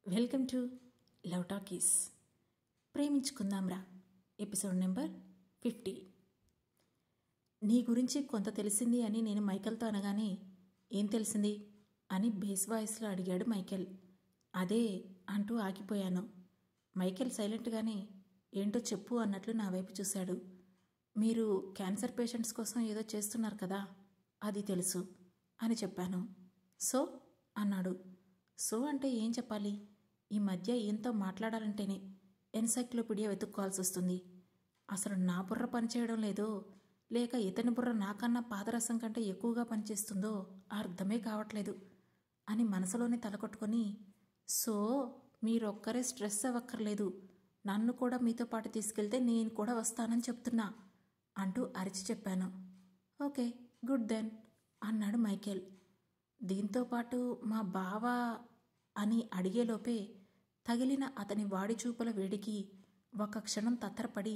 Welcome to love talkies. Preminchukundam Raa episode number 50. నీ గురించి కొంత తెలిసింది అని నేను మైకేల్తో అనగానే, ఏం తెలిసింది అని బేస్ వాయిస్లో అడిగాడు మైకేల్. అదే అంటూ ఆగిపోయాను. మైకేల్ సైలెంట్గానే ఏంటో చెప్పు అన్నట్లు నా వైపు చూశాడు. మీరు క్యాన్సర్ పేషెంట్స్ కోసం ఏదో చేస్తున్నారు కదా, అది తెలుసు అని చెప్పాను. సో అన్నాడు. సో అంటే ఏం చెప్పాలి, ఈ మధ్య ఏంతో మాట్లాడాలంటేనే ఎన్సైక్లోపీడియా వెతుక్కోవాల్సి వస్తుంది. అసలు నా బుర్ర పనిచేయడం లేదో, లేక ఇతని బుర్ర నాకన్నా పాదరసం కంటే ఎక్కువగా పనిచేస్తుందో అర్థమే కావట్లేదు అని మనసులోనే తలకొట్టుకొని, సో మీరొక్కరే స్ట్రెస్ అవ్వక్కర్లేదు, నన్ను కూడా మీతో పాటు తీసుకెళ్తే నేను కూడా వస్తానని చెప్తున్నా అంటూ అరిచి చెప్పాను. ఓకే గుడ్ దెన్ అన్నాడు మైకేల్. దీంతోపాటు మా బావ అని అడిగేలోపే తగిలిన అతని వాడి చూపుల వేడికి ఒక క్షణం తత్తరపడి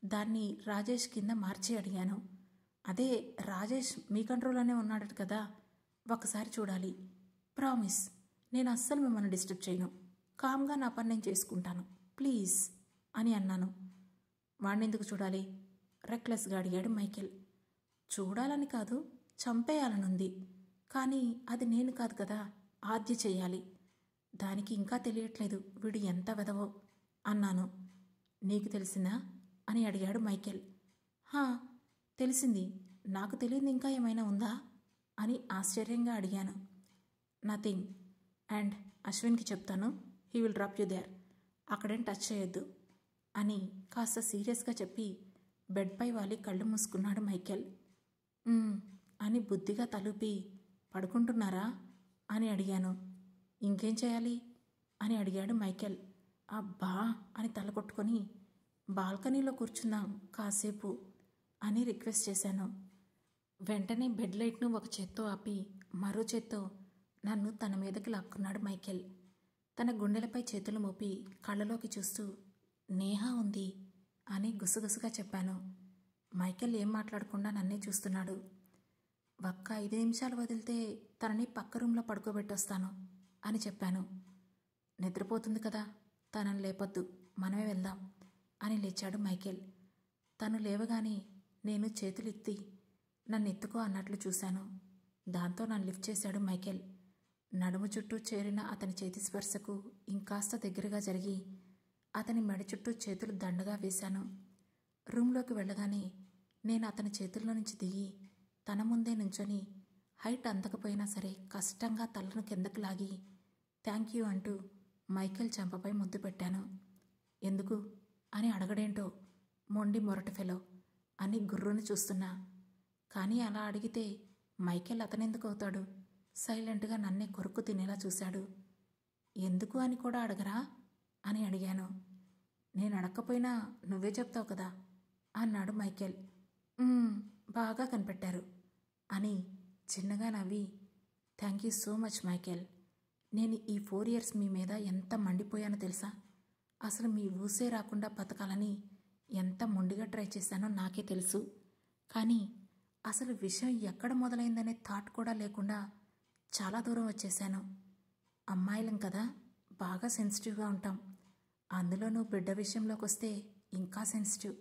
దాన్ని రాజేష్ కింద మార్చి అడిగాను. అదే రాజేష్ మీ కంట్రోల్లోనే ఉన్నాడట కదా, ఒకసారి చూడాలి. ప్రామిస్, నేను అస్సలు మిమ్మల్ని డిస్టర్బ్ చేయను, కామ్గా నా పని నేను చేసుకుంటాను ప్లీజ్ అని అన్నాను. వాణ్ణెందుకు చూడాలి, రెక్లెస్గా అడిగాడు మైకేల్. చూడాలని కాదు, చంపేయాలనుంది, కానీ అది నేను కాదు కదా, ఆద్య చెయ్యాలి. దానికి ఇంకా తెలియట్లేదు వీడు ఎంత వెదవో అన్నాను. నీకు తెలిసిందా అని అడిగాడు మైకేల్. హా తెలిసింది, నాకు తెలియదు ఇంకా ఏమైనా ఉందా అని ఆశ్చర్యంగా అడిగాను. నథింగ్, అండ్ అశ్విన్కి చెప్తాను, he will drop you there, అక్కడేం టచ్ చేయొద్దు అని కాస్త సీరియస్గా చెప్పి బెడ్పై వాలి కళ్ళు మూసుకున్నాడు మైకేల్. అని బుద్ధిగా తలుపి, పడుకుంటున్నారా అని అడిగాను. ఇంకేం చేయాలి అని అడిగాడు మైకేల్. అబ్బా అని తల కొట్టుకొని, బాల్కనీలో కూర్చుందాం కాసేపు అని రిక్వెస్ట్ చేశాను. వెంటనే బెడ్ లైట్ను ఒక చేత్తో ఆపి మరో చేత్తో నన్ను తన మీదకి లాక్కున్నాడు మైకేల్. తన గుండెలపై చేతులు మోపి కళ్ళలోకి చూస్తూ, నేహా ఉంది అని గుసగుసగా చెప్పాను. మైకేల్ ఏం మాట్లాడకుండా నన్నే చూస్తున్నాడు. ఒక్క 5 నిమిషాలు వదిలితే తనని పక్క రూమ్లో పడుకోబెట్టొస్తాను అని చెప్పాను. నిద్రపోతుంది కదా, తనని లేపొద్దు, మనమే వెళ్దాం అని లేచాడు మైకేల్. తను లేవగానే నేను చేతులెత్తి నన్ను ఎత్తుకో అన్నట్లు చూశాను. దాంతో నన్ను లిఫ్ట్ చేశాడు మైకేల్. నడుము చుట్టూ చేరిన అతని చేతి స్పర్శకు ఇంకాస్త దగ్గరగా జరిగి అతని మెడ చుట్టూ చేతులు దండగా వేశాను. రూమ్లోకి వెళ్ళగానే నేను అతని చేతుల్లో నుంచి దిగి తన ముందే నుంచొని హైట్ అందకపోయినా సరే కష్టంగా తలను కిందకు లాగి థ్యాంక్ యూ అంటూ మైకేల్ చెంపపై ముద్దు పెట్టాను. ఎందుకు అని అడగడేంటో, మొండి మొరటి ఫెలో అని గుర్రును చూస్తున్నా. కానీ అలా అడిగితే మైకేల్ అతనెందుకు అవుతాడు, సైలెంట్గా నన్నే కొరుక్కు తినేలా చూశాడు. ఎందుకు అని కూడా అడగరా అని అడిగాను. నేను అడగకపోయినా నువ్వే చెప్తావు కదా అన్నాడు మైకేల్. బాగా కనిపెట్టారు అని చిన్నగా నవ్వి, thank you so much Michael, నేను ఈ 4 years మీ మీద ఎంత మండిపోయానో తెలుసా, అసలు మీ ఊసే రాకుండా బతకాలని ఎంత మొండిగా ట్రై చేశానో నాకే తెలుసు. కానీ అసలు విషయం ఎక్కడ మొదలైందనే థాట్ కూడా లేకుండా చాలా దూరం వచ్చేశాను. అమ్మాయిలం కదా, బాగా సెన్సిటివ్గా ఉంటాం, అందులోనూ బిడ్డ విషయంలోకి వస్తే ఇంకా సెన్సిటివ్.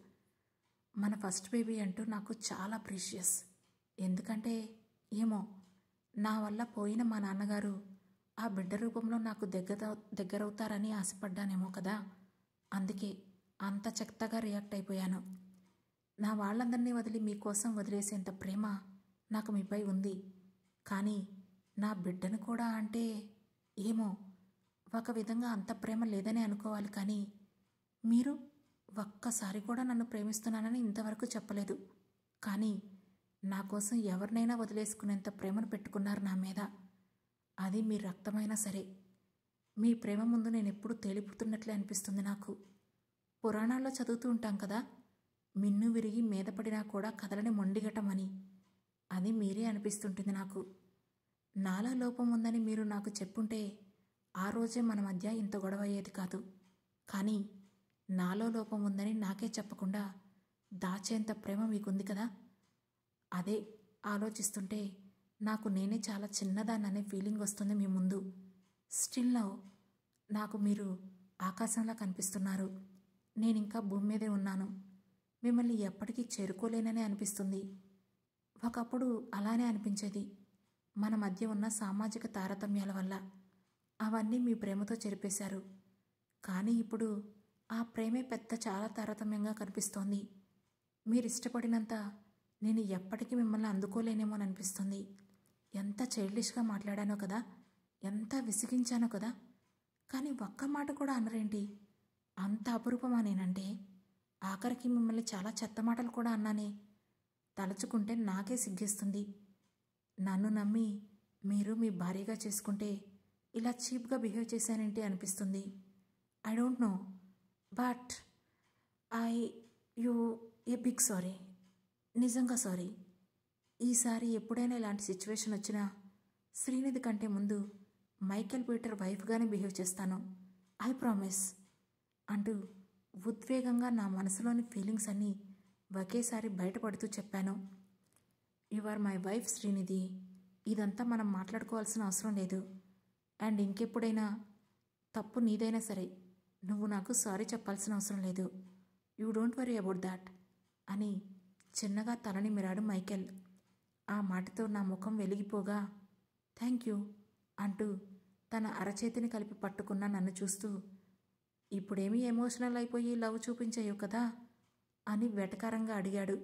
మన ఫస్ట్ బేబీ అంటూ నాకు చాలా ప్రీషియస్. ఎందుకంటే ఏమో, నా వల్ల పోయిన మా నాన్నగారు ఆ బిడ్డ రూపంలో నాకు దగ్గరవుతారని ఆశపడ్డానేమో కదా, అందుకే అంత చెత్తగా రియాక్ట్ అయిపోయాను. నా వాళ్ళందరినీ వదిలి మీకోసం వదిలేసేంత ప్రేమ నాకు మీపై ఉంది. కానీ నా బిడ్డను కూడా అంటే ఏమో, ఒక విధంగా అంత ప్రేమ లేదని అనుకోవాలి. కానీ మీరు ఒక్కసారి కూడా నన్ను ప్రేమిస్తున్నానని ఇంతవరకు చెప్పలేదు. కానీ నా కోసం ఎవరినైనా వదిలేసుకునేంత ప్రేమను పెట్టుకున్నారు నా మీద. అది మీ రక్తమైనా సరే. మీ ప్రేమ ముందు నేను ఎప్పుడూ తేలిపుతున్నట్లే అనిపిస్తుంది నాకు. పురాణాల్లో చదువుతూ ఉంటాం కదా, మిన్ను విరిగి మీద పడినా కూడా కదలని మొండిగటమని. అది మీరే అనిపిస్తుంటుంది నాకు. నాలో లోపం ఉందని మీరు నాకు చెప్పుంటే ఆ రోజే మన మధ్య ఇంత గొడవ అయ్యేది కాదు. కానీ నాలో లోపం ఉందని నాకే చెప్పకుండా దాచేంత ప్రేమ మీకుంది కదా, అదే ఆలోచిస్తుంటే నాకు నేనే చాలా చిన్నదాన్ననే ఫీలింగ్ వస్తుంది మీ ముందు. స్టిల్ నౌ నాకు మీరు ఆకాశంలా కనిపిస్తున్నారు. నేనింకా భూమి మీదే ఉన్నాను. మిమ్మల్ని ఎప్పటికీ చేరుకోలేననే అనిపిస్తుంది. ఒకప్పుడు అలానే అనిపించేది. మన మధ్య ఉన్న సామాజిక తారతమ్యాల వల్ల అవన్నీ మీ ప్రేమతో చెరిపేశారు. కానీ ఇప్పుడు ఆ ప్రేమే చాలా తారతమ్యంగా కనిపిస్తోంది. మీరు ఇష్టపడినంత నేను ఎప్పటికీ మిమ్మల్ని అందుకోలేనేమో అనిపిస్తుంది. ఎంత చైల్డిష్గా మాట్లాడానో కదా, ఎంత విసిగించానో కదా. కానీ ఒక్క మాట కూడా అనరేంటి? అంత అపురూపమా నేనంటే? ఆఖరికి మిమ్మల్ని చాలా చెత్త మాటలు కూడా అన్నానే. తలుచుకుంటే నాకే సిగ్గేస్తుంది. నన్ను నమ్మి మీరు మీ భార్యగా చేసుకుంటే ఇలా చీప్గా బిహేవ్ చేశానేంటి అనిపిస్తుంది. I don't know, but you a big sorry. నిజంగా సారీ. ఈసారి ఎప్పుడైనా ఇలాంటి సిచ్యువేషన్ వచ్చినా శ్రీనిధి కంటే ముందు మైకేల్ పీటర్ వైఫ్గానే బిహేవ్ చేస్తాను. ఐ ప్రామిస్ అంటూ ఉద్వేగంగా నా మనసులోని ఫీలింగ్స్ అన్నీ ఒకేసారి బయటపడుతూ చెప్పాను. You are my wife Srinidhi. ఇదంతా మనం మాట్లాడుకోవాల్సిన అవసరం లేదు. అండ్ ఇంకెప్పుడైనా తప్పు నీదైనా సరే నువ్వు నాకు సారీ చెప్పాల్సిన అవసరం లేదు. You don't worry about that అని చిన్నగా తలని మిరాడు మైకేల్. ఆ మాటతో నా ముఖం వెలిగిపోగా థ్యాంక్ యూ అంటూ తన అరచేతిని కలిపి పట్టుకున్న నన్ను చూస్తూ ఇప్పుడేమీ ఎమోషనల్ అయిపోయి లవ్ చూపించేయవు కదా అని వెటకారంగా అడిగాడు.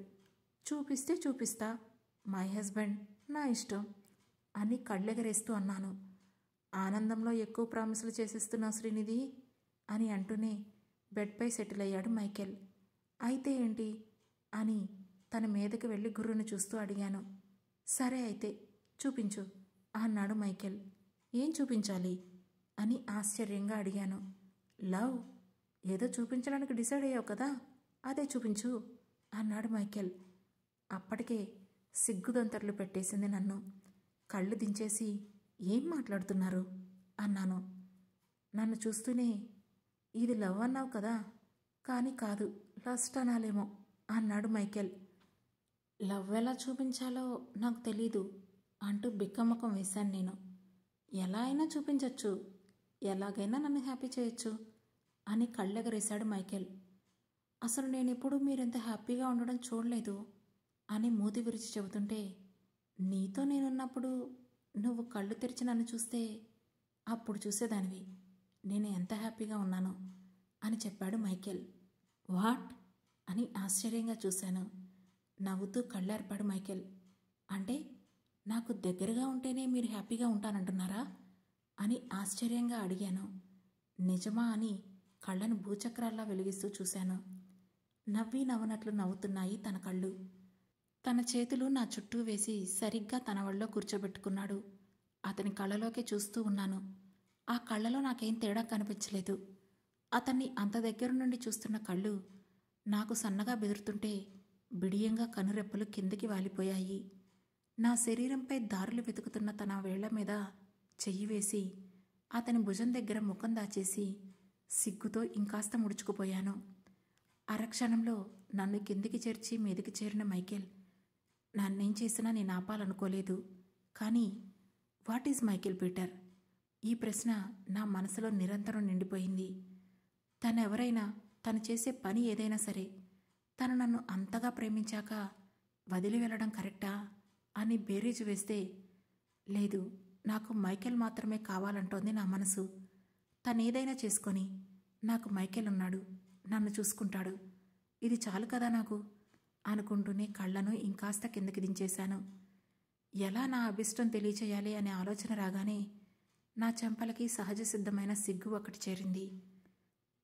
చూపిస్తే చూపిస్తా, మై హస్బెండ్, నా ఇష్టం అని కళ్ళెగరేస్తూ అన్నాను. ఆనందంలో ఎక్కువ ప్రామిసులు చేసేస్తున్నావు శ్రీనిధి అని అంటూనే బెడ్పై సెటిల్ అయ్యాడు మైకేల్. అయితే ఏంటి అని తన మీదకి వెళ్ళి గుర్రును చూస్తూ అడిగాను. సరే అయితే చూపించు అన్నాడు మైకేల్. ఏం చూపించాలి అని ఆశ్చర్యంగా అడిగాను. లవ్ ఏదో చూపించడానికి డిసైడ్ అయ్యావు కదా, అదే చూపించు అన్నాడు మైకేల్. అప్పటికే సిగ్గుదొంతర్లు పెట్టేసింది నన్ను. కళ్ళు దించేసి ఏం మాట్లాడుతున్నారు అన్నాను. నన్ను చూస్తూనే ఇది లవ్ అన్నావు కదా, కానీ కాదు లస్ట్ అనాలేమో అన్నాడు మైకేల్. లవ్ ఎలా చూపించాలో నాకు తెలీదు అంటూ బిక్కమ్మకం వేశాను నేను. ఎలా అయినా చూపించచ్చు, ఎలాగైనా నన్ను హ్యాపీ చేయొచ్చు అని కళ్ళెగరేశాడు మైకేల్. అసలు నేనెప్పుడు మీరెంత హ్యాపీగా ఉండడం చూడలేదు అని మూతి విరిచి చెబుతుంటే నీతో నేనున్నప్పుడు నువ్వు కళ్ళు తెరిచి నన్ను చూస్తే అప్పుడు చూసేదానివి నేను ఎంత హ్యాపీగా ఉన్నానో అని చెప్పాడు మైకేల్. వాట్ అని ఆశ్చర్యంగా చూశాను. నవ్వుతూ కళ్ళార్పాడు మైకేల్. అంటే నాకు దగ్గరగా ఉంటేనే మీరు హ్యాపీగా ఉంటానంటున్నారా అని ఆశ్చర్యంగా అడిగాను. నిజమా అని కళ్ళను భూచక్రాల్లా వెలిగిస్తూ చూశాను. నవ్వి నవ్వనట్లు నవ్వుతున్నాయి తన కళ్ళు. తన చేతులు నా చుట్టూ వేసి సరిగ్గా తన ఒళ్ళో కూర్చోబెట్టుకున్నాడు. అతని కళ్ళలోకే చూస్తూ ఉన్నాను. ఆ కళ్ళలో నాకేం తేడా కనిపించలేదు. అతన్ని అంత దగ్గర నుండి చూస్తున్న కళ్ళు నాకు సన్నగా బెదురుతుంటే బిడియంగా కనురెప్పలు కిందికి వాలిపోయాయి. నా శరీరంపై దారులు వెతుకుతున్న తన వేళ్ల మీద చెయ్యి వేసి అతని భుజం దగ్గర ముఖం దాచేసి సిగ్గుతో ఇంకాస్త ముడుచుకుపోయాను. అరక్షణంలో నన్ను కిందికి చేర్చి మీదికి చేరిన మైకేల్ నన్నేం చేసినా నేను ఆపాలనుకోలేదు. కానీ వాట్ ఈజ్ మైకేల్ పీటర్? ఈ ప్రశ్న నా మనసులో నిరంతరం నిండిపోయింది. తనెవరైనా, తను చేసే పని ఏదైనా సరే తను నన్ను అంతగా ప్రేమించాక వదిలి వెళ్ళడం కరెక్టా అని బేరీజు వేస్తే లేదు, నాకు మైకేల్ మాత్రమే కావాలంటోంది నా మనసు. తనేదైనా చేసుకొని నాకు మైకేల్ ఉన్నాడు, నన్ను చూసుకుంటాడు, ఇది చాలు కదా నాకు అనుకుంటూనే కళ్ళను ఇంకాస్త కిందకి దించేశాను. ఎలా నా అభిష్టం తెలియచేయాలి అనే ఆలోచన రాగానే నా చెంపలకి సహజ సిద్ధమైన సిగ్గు ఒకటి చేరింది.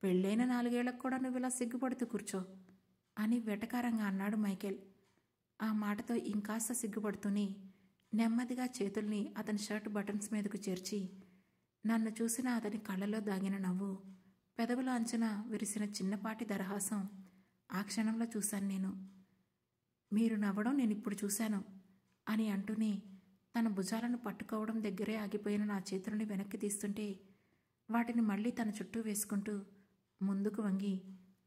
పెళ్ళైన 4 ఏళ్లకు కూడా నువ్వు ఇలా సిగ్గుపడుతూ కూర్చో అని వెటకారంగా అన్నాడు మైకేల్. ఆ మాటతో ఇంకాస్త సిగ్గుపడుతూనే నెమ్మదిగా చేతుల్ని అతని షర్ట్ బటన్స్ మీదకు చేర్చి నన్ను చూసిన అతని కళ్ళలో దాగిన నవ్వు, పెదవుల అంచున విరిసిన చిన్నపాటి దరహాసం ఆ క్షణంలో చూశాను నేను. మీరు నవ్వడం నేనిప్పుడు చూశాను అని అంటూనే తన భుజాలను పట్టుకోవడం దగ్గరే ఆగిపోయిన నా చేతులని వెనక్కి తీస్తుంటే వాటిని మళ్ళీ తన చుట్టూ వేసుకుంటూ ముందుకు వంగి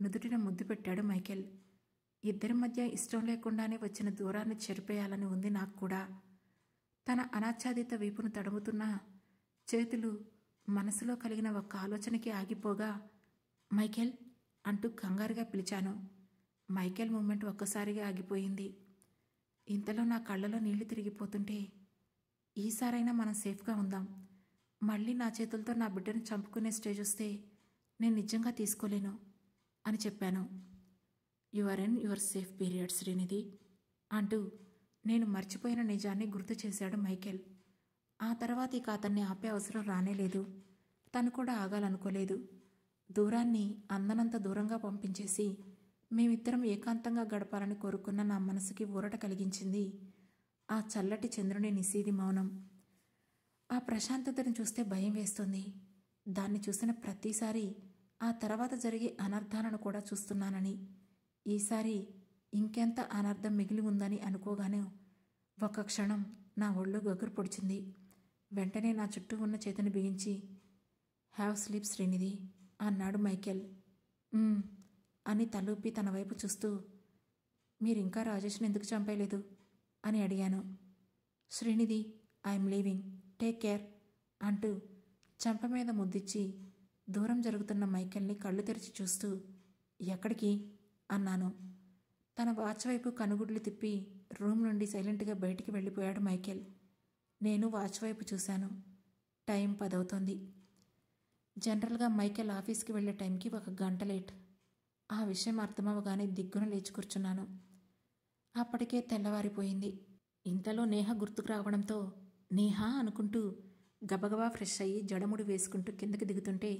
నుదుటిన ముద్దు పెట్టాడు మైకేల్. ఇద్దరి మధ్య ఇష్టం లేకుండానే వచ్చిన దూరాన్ని చెరిపేయాలని ఉంది నాకు కూడా. తన అనాచ్ఛాదిత వీపును తడుముతున్న చేతులు మనసులో కలిగిన ఒక్క ఆలోచనకి ఆగిపోగా మైకేల్ అంటూ కంగారుగా పిలిచాను. మైకేల్ మూమెంట్ ఒక్కసారిగా ఆగిపోయింది. ఇంతలో నా కళ్ళలో నీళ్లు తిరిగిపోతుంటే, ఈసారైనా మనం సేఫ్గా ఉందాం. మళ్ళీ నా చేతులతో నా బిడ్డను చంపుకునే స్టేజ్ వస్తే నేను నిజంగా తీసుకోలేను అని చెప్పాను. You are in your safe period Srinidhi అంటూ నేను మర్చిపోయిన నిజాన్ని గుర్తు చేశాడు మైకేల్. ఆ తర్వాత ఇక అతన్ని ఆపే అవసరం రానేలేదు. తను కూడా ఆగాలనుకోలేదు. దూరాన్ని అందనంత దూరంగా పంపించేసి మేమిద్దరం ఏకాంతంగా గడపాలని కోరుకున్న నా మనసుకి ఊరట కలిగించింది ఆ చల్లటి చంద్రుని నిశీది మౌనం. ఆ ప్రశాంతతను చూస్తే భయం వేస్తుంది. దాన్ని చూసిన ప్రతిసారి ఆ తర్వాత జరిగే అనర్థాలను కూడా చూస్తున్నానని, ఈసారి ఇంకెంత అనర్థం మిగిలి ఉందని అనుకోగానే ఒక క్షణం నా ఒళ్ళు గగురు పొడిచింది. వెంటనే నా చుట్టూ ఉన్న చేతిని బిగించి హ్యావ్ స్లీప్ శ్రీనిధి అన్నాడు మైకేల్. అని తలూపి తన వైపు చూస్తూ, మీరింకా రాజేష్ని ఎందుకు చంపేయలేదు అని అడిగాను. Srinidhi, I'm leaving, take care అంటూ చెంప మీద ముద్దిచ్చి దూరం జరుగుతున్న మైకేల్ని కళ్ళు తెరిచి చూస్తూ, ఎక్కడికి అన్నాను. తన వాచ్ వైపు కనుగుడ్లు తిప్పి రూమ్ నుండి సైలెంట్గా బయటికి వెళ్ళిపోయాడు మైకేల్. నేను వాచ్ వైపు చూశాను. టైం 10 అవుతోంది. జనరల్గా మైకేల్ ఆఫీస్కి వెళ్ళే టైంకి 1 గంట లేట్. ఆ విషయం అర్థమవగానే దిగ్గున లేచి కూర్చున్నాను. అప్పటికే తెల్లవారిపోయింది. ఇంతలో నేహ గుర్తుకు రావడంతో నేహా అనుకుంటూ గబగబా ఫ్రెష్ అయ్యి జడముడి వేసుకుంటూ కిందకి దిగుతుంటే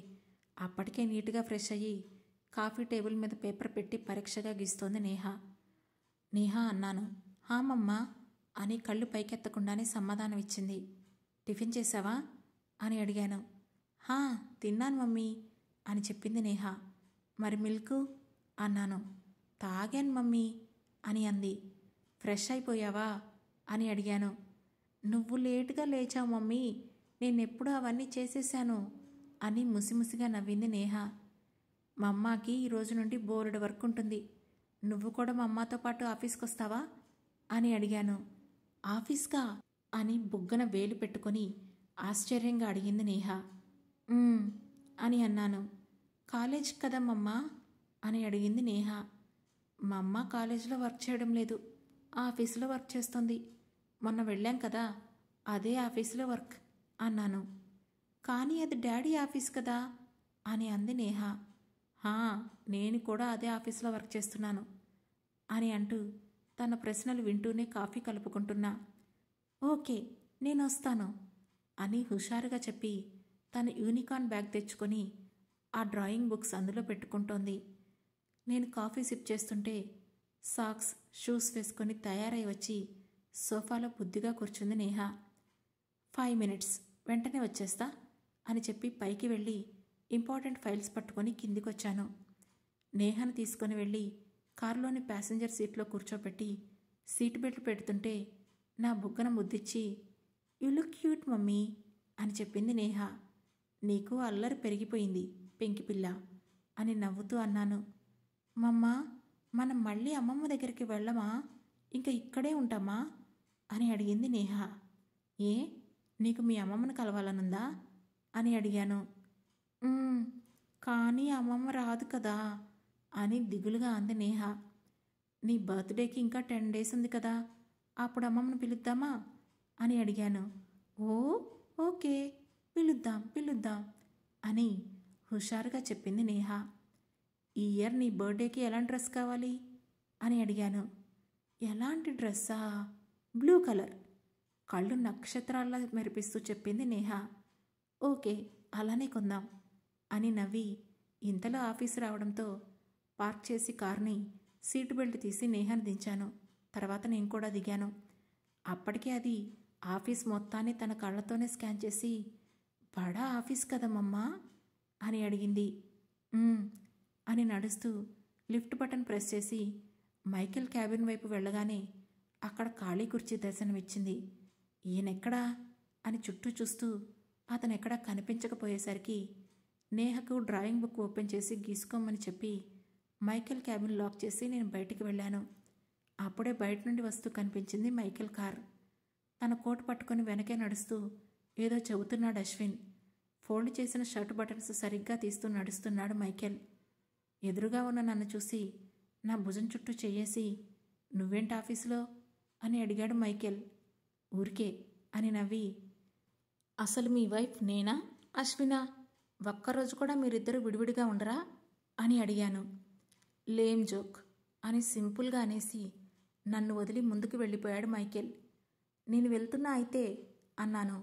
అప్పటికే నీట్గా ఫ్రెష్ అయ్యి కాఫీ టేబుల్ మీద పేపర్ పెట్టి పరీక్షగా గీస్తోంది నేహ. నేహా అన్నాను. హామమ్మా అని కళ్ళు పైకెత్తకుండానే సమాధానం ఇచ్చింది. టిఫిన్ చేశావా అని అడిగాను. హా, తిన్నాను మమ్మీ అని చెప్పింది నేహ. మరి మిల్కు అన్నాను. తాగాను మమ్మీ అని అంది. ఫ్రెష్ అయిపోయావా అని అడిగాను. నువ్వు లేటుగా లేచావు మమ్మీ, నేనెప్పుడు అవన్నీ చేసేశాను అని ముసిముసిగా నవ్వింది నేహ. మా అమ్మాకి ఈ రోజు నుండి బోలెడు వర్క్ ఉంటుంది. నువ్వు కూడా మా అమ్మతో పాటు ఆఫీస్కి వస్తావా అని అడిగాను. ఆఫీస్కా అని బుగ్గన వేలు పెట్టుకొని ఆశ్చర్యంగా అడిగింది నేహ. అని అన్నాను. కాలేజ్ కదా మమ్మా అని అడిగింది నేహ. మా అమ్మ కాలేజీలో వర్క్ చేయడం లేదు, ఆఫీసులో వర్క్ చేస్తుంది. మొన్న వెళ్ళాం కదా, అదే ఆఫీసులో వర్క్ అన్నాను. కానీ అది డాడీ ఆఫీస్ కదా అని అంది నేహ. నేను కూడా అదే ఆఫీసులో వర్క్ చేస్తున్నాను అని అంటూ తన ప్రశ్నలు వింటూనే కాఫీ కలుపుకుంటున్నా. ఓకే, నేను వస్తాను అని హుషారుగా చెప్పి తన యూనికార్న్ బ్యాగ్ తెచ్చుకొని ఆ డ్రాయింగ్ బుక్స్ అందులో పెట్టుకుంటోంది. నేను కాఫీ సిప్ చేస్తుంటే సాక్స్, షూస్ వేసుకొని తయారై వచ్చి సోఫాలో బుద్ధిగా కూర్చుంది నేహ. 5 minutes, వెంటనే వచ్చేస్తా అని చెప్పి పైకి వెళ్ళి ఇంపార్టెంట్ ఫైల్స్ పట్టుకొని కిందికొచ్చాను. నేహను తీసుకొని వెళ్ళి కారులోని ప్యాసింజర్ సీట్లో కూర్చోబెట్టి సీట్ బెల్ట్ పెడుతుంటే నా బుగ్గన ముద్దిచ్చి యు లుక్ క్యూట్ మమ్మీ అని చెప్పింది నేహ. నీకు అల్లరి పెరిగిపోయింది పెంకిపిల్ల అని నవ్వుతూ అన్నాను. మమ్మా, మనం మళ్ళీ అమ్మమ్మ దగ్గరికి వెళ్ళమా, ఇంకా ఇక్కడే ఉంటామా అని అడిగింది నేహ. ఏ, నీకు మీ అమ్మమ్మను కలవాలనుందా అని అడిగాను. కానీ అమ్మమ్మ రాదు కదా అని దిగులుగా అంది నేహ. నీ బర్త్డేకి ఇంకా 10 days ఉంది కదా, అప్పుడు అమ్మమ్మను పిలుద్దామా అని అడిగాను. ఓకే, పిలుద్దాం అని హుషారుగా చెప్పింది నేహ. ఈ ఇయర్ నీ బర్త్డేకి ఎలాంటి డ్రెస్ కావాలి అని అడిగాను. ఎలాంటి డ్రెస్సా? బ్లూ కలర్, కళ్ళు నక్షత్రాల్లా మెరిపిస్తూ చెప్పింది నేహ. ఓకే, అలానే కొందాం అని నవ్వి ఇంతలో ఆఫీసు రావడంతో పార్క్ చేసి కార్ని సీటు బెల్ట్ తీసి నేహను దించాను. తర్వాత నేను కూడా దిగాను. అప్పటికే అది ఆఫీస్ మొత్తాన్ని తన కళ్ళతోనే స్కాన్ చేసి బడా ఆఫీస్ కదమ్మమ్మా అని అడిగింది. అని నడుస్తూ లిఫ్ట్ బటన్ ప్రెస్ చేసి మైకేల్ క్యాబిన్ వైపు వెళ్ళగానే అక్కడ ఖాళీ కుర్చీ దర్శనమిచ్చింది. ఈయనెక్కడా అని చుట్టూ చూస్తూ అతనెక్కడా కనిపించకపోయేసరికి నేహకు డ్రాయింగ్ బుక్ ఓపెన్ చేసి గీసుకోమని చెప్పి మైకేల్ క్యాబిన్ లాక్ చేసి నేను బయటికి వెళ్ళాను. అప్పుడే బయట నుండి వస్తూ కనిపించింది మైకేల్ కార్. తన కోట్ పట్టుకొని వెనకే నడుస్తూ ఏదో చెబుతున్నాడు అశ్విన్. ఫోల్డ్ చేసిన షర్ట్ బటన్స్ సరిగ్గా తీస్తూ నడుస్తున్నాడు మైకేల్. ఎదురుగా ఉన్న నన్ను చూసి నా భుజం చుట్టూ చెయ్యేసి, నువ్వేంటి ఆఫీసులో అని అడిగాడు మైకేల్. ఊరికే అని నవ్వి, అసలు మీ వైఫ్ నేనా అశ్వినా? ఒక్కరోజు కూడా మీరిద్దరూ విడివిడిగా ఉండరా అని అడిగాను. లేమ్ జోక్ అని సింపుల్గా అనేసి నన్ను వదిలి ముందుకు వెళ్ళిపోయాడు మైకేల్. నేను వెళ్తున్నా అయితే అన్నాను.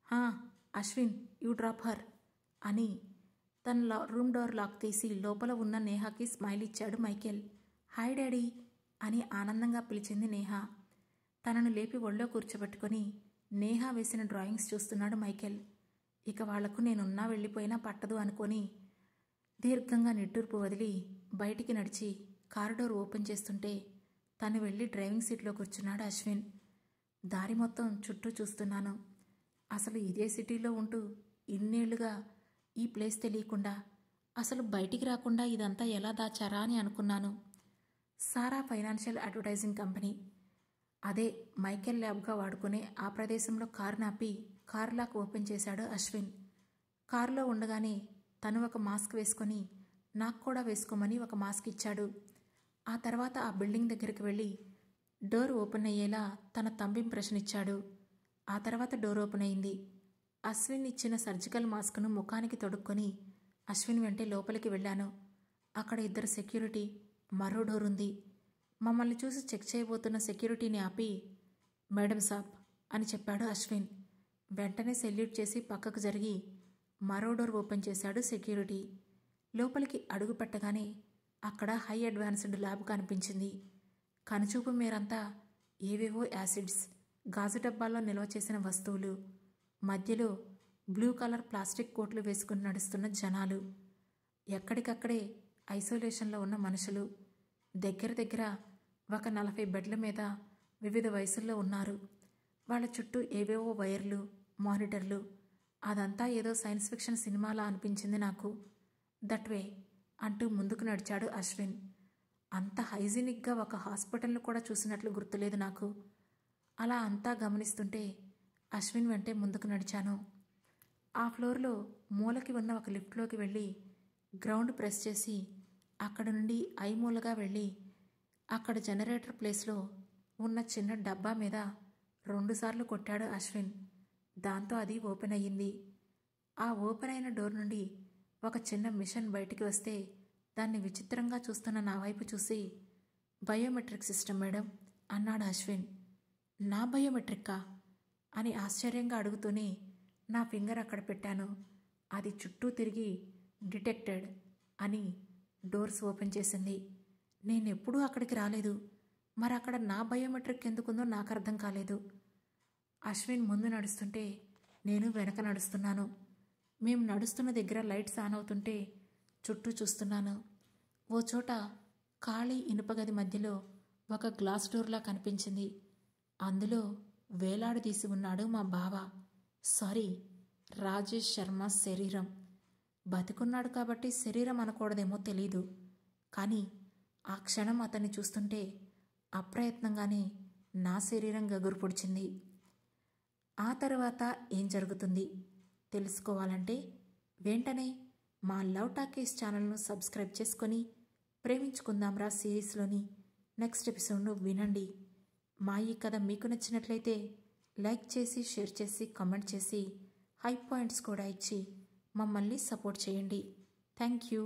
హా అశ్విన్, యూ డ్రాప్ హర్ అని తన రూమ్ డోర్ లాక్ తీసి లోపల ఉన్న నేహాకి స్మైల్ ఇచ్చాడు మైకేల్. హాయ్ డాడీ అని ఆనందంగా పిలిచింది నేహ. తనను లేపి ఒళ్ళో కూర్చోబెట్టుకొని నేహ వేసిన డ్రాయింగ్స్ చూస్తున్నాడు మైకేల్. ఇక వాళ్లకు నేనున్నా వెళ్ళిపోయినా పట్టదు అనుకొని దీర్ఘంగా నిట్టూర్పు వదిలి బయటికి నడిచి కారిడోర్ ఓపెన్ చేస్తుంటే తను వెళ్ళి డ్రైవింగ్ సీట్లో కూర్చున్నాడు అశ్విన్. దారి మొత్తం చుట్టూ చూస్తున్నాను. అసలు ఇదే సిటీలో ఉంటూ ఇన్నేళ్లుగా ఈ ప్లేస్ తెలియకుండా, అసలు బయటికి రాకుండా ఇదంతా ఎలా దాచారా అని అనుకున్నాను. సారా ఫైనాన్షియల్ అడ్వర్టైజింగ్ కంపెనీ, అదే మైకేల్ ల్యాబ్గా వాడుకునే ఆ ప్రదేశంలో కారు నాపి కారు లాక్ ఓపెన్ చేశాడు అశ్విన్. కారులో ఉండగానే తను ఒక మాస్క్ వేసుకొని నాకు కూడా వేసుకోమని ఒక మాస్క్ ఇచ్చాడు. ఆ తర్వాత ఆ బిల్డింగ్ దగ్గరికి వెళ్ళి డోర్ ఓపెన్ అయ్యేలా తన థంబ్ ఇంప్రెషన్ ఇచ్చాడు. ఆ తర్వాత డోర్ ఓపెన్ అయింది. అశ్విన్ ఇచ్చిన సర్జికల్ మాస్క్ను ముఖానికి తొడుక్కొని అశ్విన్ వెంటే లోపలికి వెళ్ళాను. అక్కడ ఇద్దరు సెక్యూరిటీ, మరో డోర్ ఉంది. మమ్మల్ని చూసి చెక్ చేయబోతున్న సెక్యూరిటీని ఆపి, మేడం సాబ్ అని చెప్పాడు అశ్విన్. వెంటనే సెల్యూట్ చేసి పక్కకు జరిగి మరో డోర్ ఓపెన్ చేశాడు సెక్యూరిటీ. లోపలికి అడుగు పెట్టగానే అక్కడ హై అడ్వాన్స్డ్ ల్యాబ్ కనిపించింది. కనుచూపు మేరంతా ఏవేవో యాసిడ్స్, గాజు డబ్బాల్లో నిల్వ చేసిన వస్తువులు, మధ్యలో బ్లూ కలర్ ప్లాస్టిక్ కోట్లు వేసుకుని నడుస్తున్న జనాలు, ఎక్కడికక్కడే ఐసోలేషన్లో ఉన్న మనుషులు. దగ్గర దగ్గర ఒక 40 బెడ్ల మీద వివిధ వయసుల్లో ఉన్నారు. వాళ్ళ చుట్టూ ఏవేవో వైర్లు, మానిటర్లు. అదంతా ఏదో సైన్స్ ఫిక్షన్ సినిమాలా అనిపించింది నాకు. దట్ వే అంటూ ముందుకు నడిచాడు అశ్విన్. అంత హైజీనిక్గా ఒక హాస్పిటల్ను కూడా చూసినట్లు గుర్తులేదు నాకు. అలా అంతా గమనిస్తుంటే అశ్విన్ వెంటే ముందుకు నడిచాను. ఆ ఫ్లోర్లో మూలకి ఉన్న ఒక లిఫ్ట్లోకి వెళ్ళి గ్రౌండ్ ప్రెస్ చేసి అక్కడ నుండి ఐమూలగా వెళ్ళి అక్కడ జనరేటర్ ప్లేస్లో ఉన్న చిన్న డబ్బా మీద 2 సార్లు కొట్టాడు అశ్విన్. దాంతో అది ఓపెన్ అయ్యింది. ఆ ఓపెన్ అయిన డోర్ నుండి ఒక చిన్న మిషన్ బయటికి వస్తే దాన్ని విచిత్రంగా చూస్తున్న నా వైపు చూసి, బయోమెట్రిక్ సిస్టమ్ మేడం అన్నాడు అశ్విన్. నా బయోమెట్రిక్కా అని ఆశ్చర్యంగా అడుగుతూనే నా ఫింగర్ అక్కడ పెట్టాను. అది చుట్టూ తిరిగి డిటెక్టెడ్ అని డోర్స్ ఓపెన్ చేసింది. నేనెప్పుడూ అక్కడికి రాలేదు. మరి అక్కడ నా బయోమెట్రిక్ ఎందుకుందో నాకు అర్థం కాలేదు. అశ్విన్ ముందు నడుస్తుంటే నేను వెనక నడుస్తున్నాను. మేము నడుస్తున్న దగ్గర లైట్స్ ఆన్ అవుతుంటే చుట్టూ చూస్తున్నాను. ఓ చోట ఖాళీ ఇనుపగది మధ్యలో ఒక గ్లాస్ డోర్లా కనిపించింది. అందులో వేలాడదీసి ఉన్నాడు మా బావ, సారీ రాజేష్ శర్మ శరీరం. బతికున్నాడు కాబట్టి శరీరం అనకూడదేమో తెలీదు, కానీ ఆ క్షణం అతన్ని చూస్తుంటే అప్రయత్నంగానే నా శరీరం గగురు పొడిచింది. ఆ తర్వాత ఏం జరుగుతుంది తెలుసుకోవాలంటే వెంటనే మా లవ్ టాకీస్ ఛానల్ను సబ్స్క్రైబ్ చేసుకొని ప్రేమించుకుందాంరా సిరీస్లోని నెక్స్ట్ ఎపిసోడ్ను వినండి. మా ఈ కథ మీకు నచ్చినట్లయితే లైక్ చేసి, షేర్ చేసి, కామెంట్ చేసి, హై పాయింట్స్ కూడా ఇచ్చి మమ్మల్ని సపోర్ట్ చేయండి. Thank you.